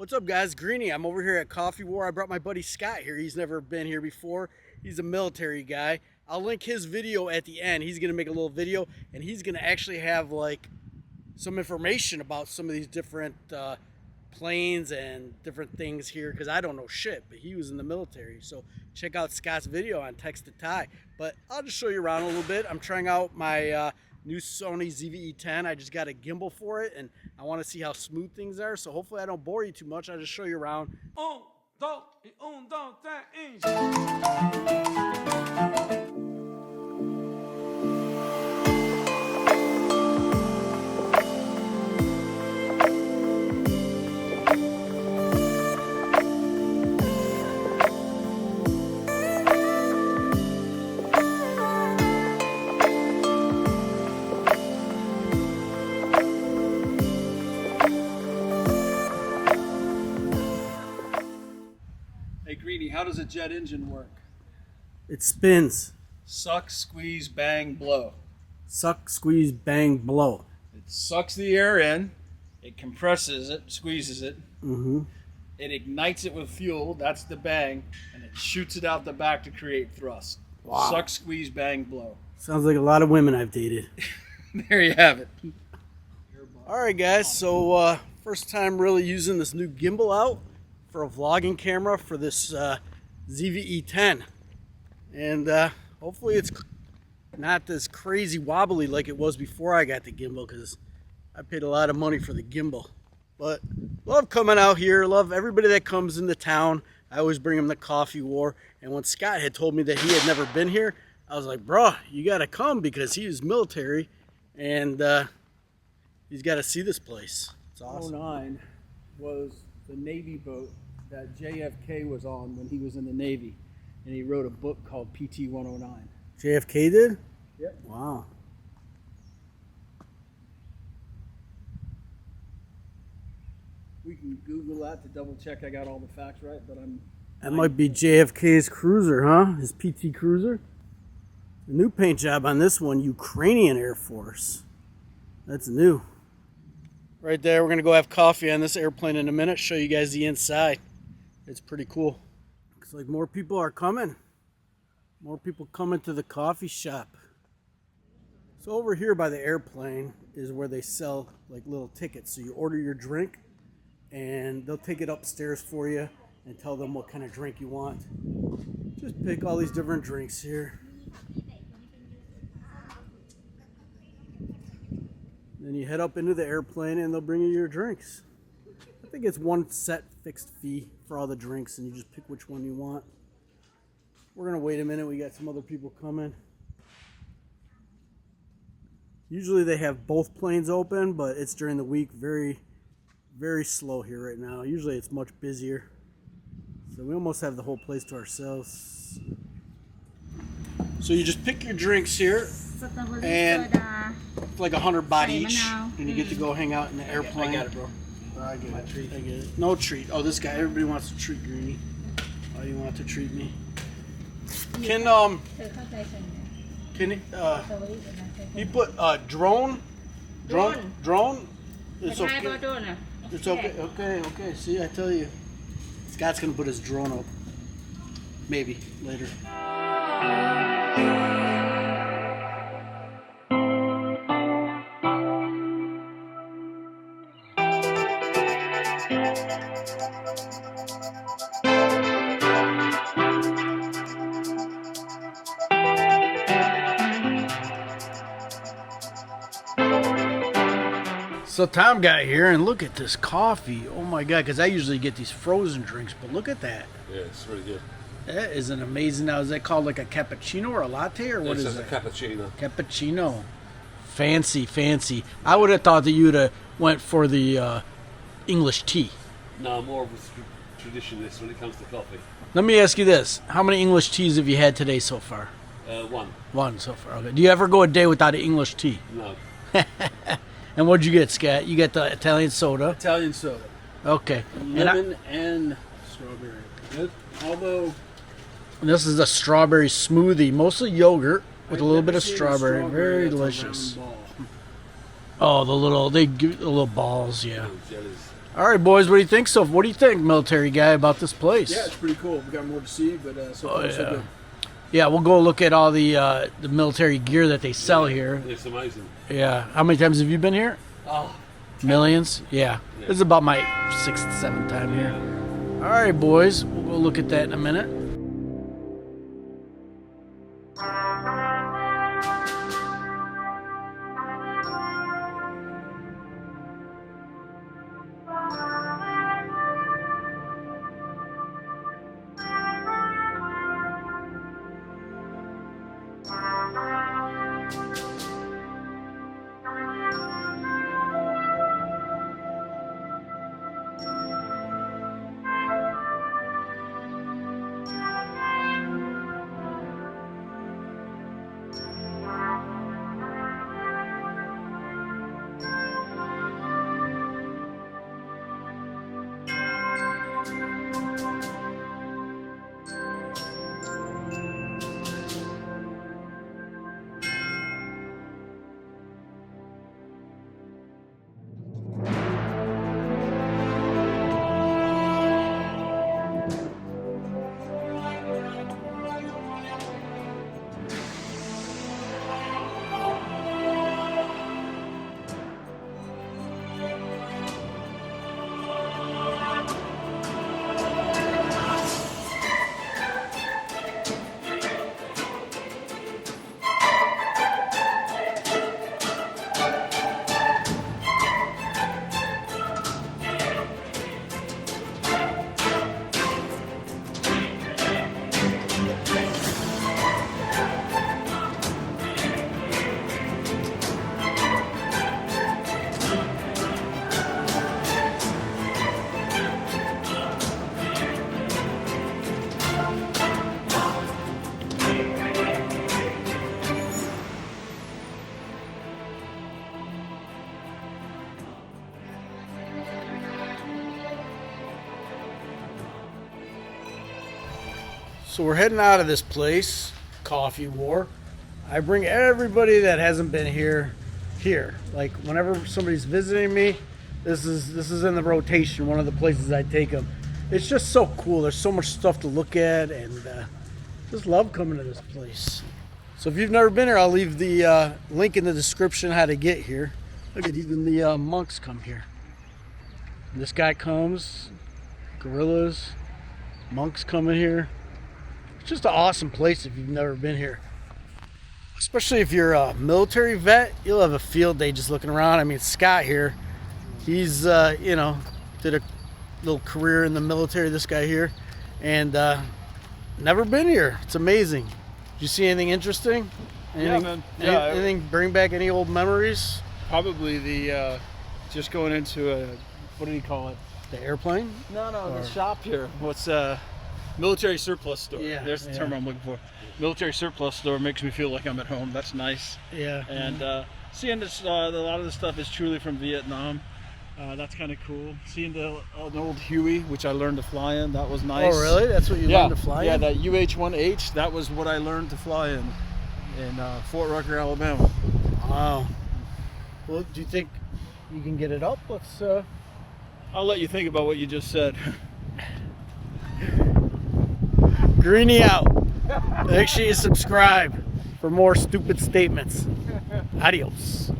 What's up, guys? Greeny. I'm over here at Coffee War. I brought my buddy Scott here. He's never been here before. He's a military guy. I'll link his video at the end. He's gonna make a little video, and he's gonna actually have like some information about some of these different planes and different things here, because I don't know shit, but he was in the military. So check out Scott's video on Text to Thai. But I'll just show you around a little bit. I'm trying out my new Sony ZV-E10. I just got a gimbal for it, and I want to see how smooth things are. So hopefully I don't bore you too much. I'll just show you around. Hey Greeny, how does a jet engine work? It spins. Suck, squeeze, bang, blow. Suck, squeeze, bang, blow. It sucks the air in, it compresses it, squeezes it, it ignites it with fuel, that's the bang, and it shoots it out the back to create thrust. Wow. Suck, squeeze, bang, blow. Sounds like a lot of women I've dated. There you have it. Alright guys, so first time really using this new gimbal out for a vlogging camera for this ZV-E10, and hopefully it's not this crazy wobbly like it was before I got the gimbal, because I paid a lot of money for the gimbal. But love coming out here, love everybody that comes into town. I always bring them to Coffee War, and when Scott had told me that he had never been here, I was like, bro, you gotta come, because he is military and he's got to see this place. It's awesome. 09 was the Navy boat that JFK was on when he was in the Navy, and he wrote a book called PT 109. JFK did? Yep. Wow. We can Google that to double check I got all the facts right, but That might be JFK's cruiser, huh? His PT cruiser? The new paint job on this one, Ukrainian Air Force. That's new. Right there, we're going to go have coffee on this airplane in a minute, show you guys the inside. It's pretty cool. Looks like more people are coming. More people coming to the coffee shop. So over here by the airplane is where they sell like little tickets. So you order your drink and they'll take it upstairs for you and tell them what kind of drink you want. Just pick all these different drinks here. Then you head up into the airplane and they'll bring you your drinks. I think it's one set fixed fee for all the drinks, and you just pick which one you want. We're gonna wait a minute, we got some other people coming. Usually they have both planes open, but it's during the week. Very, very slow here right now. Usually it's much busier. So we almost have the whole place to ourselves. So you just pick your drinks here, and it's like $100 each, and you get to go hang out in the airplane. I got it, bro. I get it. I get it. No treat. Oh, this guy. Everybody wants to treat Greeny. Oh, you want to treat me? Can you put drone? Drone? It's okay. It's okay. Okay. See, I tell you, Scott's gonna put his drone up. Maybe later. So Tom got here, and look at this coffee. Oh my God, because I usually get these frozen drinks, but look at that. Yeah, it's really good. That is an amazing. Now, is that called like a cappuccino or a latte, or what is it? It's a cappuccino. Cappuccino. Fancy, fancy. I would have thought that you'd have went for the English tea. No, more of a traditionalist when it comes to coffee. Let me ask you this. How many English teas have you had today so far? One. One so far. Okay. Do you ever go a day without an English tea? No. And what'd you get, Scott? You got the Italian soda. Italian soda. Okay. Lemon and strawberry. Good. Although this is a strawberry smoothie, mostly yogurt with a little bit of strawberry. Very delicious. Oh, they give the little balls, yeah. All right, boys, what do you think? So, what do you think, military guy, about this place? Yeah, it's pretty cool. We got more to see, but so far so good. Yeah, we'll go look at all the military gear that they sell here. It's amazing. Yeah. How many times have you been here? Oh, Millions? Yeah. This is about my 6th, 7th time here. All right, boys, we'll go look at that in a minute. So we're heading out of this place, Coffee War. I bring everybody that hasn't been here. Like whenever somebody's visiting me, this is in the rotation. One of the places I take them. It's just so cool. There's so much stuff to look at, and just love coming to this place. So if you've never been here, I'll leave the link in the description how to get here. Look at even the monks come here. And this guy comes, gorillas, monks coming here. It's just an awesome place if you've never been here. Especially if you're a military vet, you'll have a field day just looking around. I mean, Scott here, he's, did a little career in the military, this guy here, and never been here. It's amazing. Did you see anything interesting? Anything, man. Yeah, anything bring back any old memories? probably the just going into a, what do you call it? The airplane? No, the shop here. What's military surplus store? Yeah, There's the term I'm looking for. Military surplus store makes me feel like I'm at home. That's nice. Yeah. And seeing this, a lot of the stuff is truly from Vietnam. That's kind of cool. Seeing an old Huey, which I learned to fly in, that was nice. Oh, really? That's what you learned to fly in? Yeah, that UH-1H, that was what I learned to fly in Fort Rucker, Alabama. Wow. Well, do you think you can get it up? Let's. I'll let you think about what you just said. Greeny out. Make sure you subscribe for more stupid statements. Adios.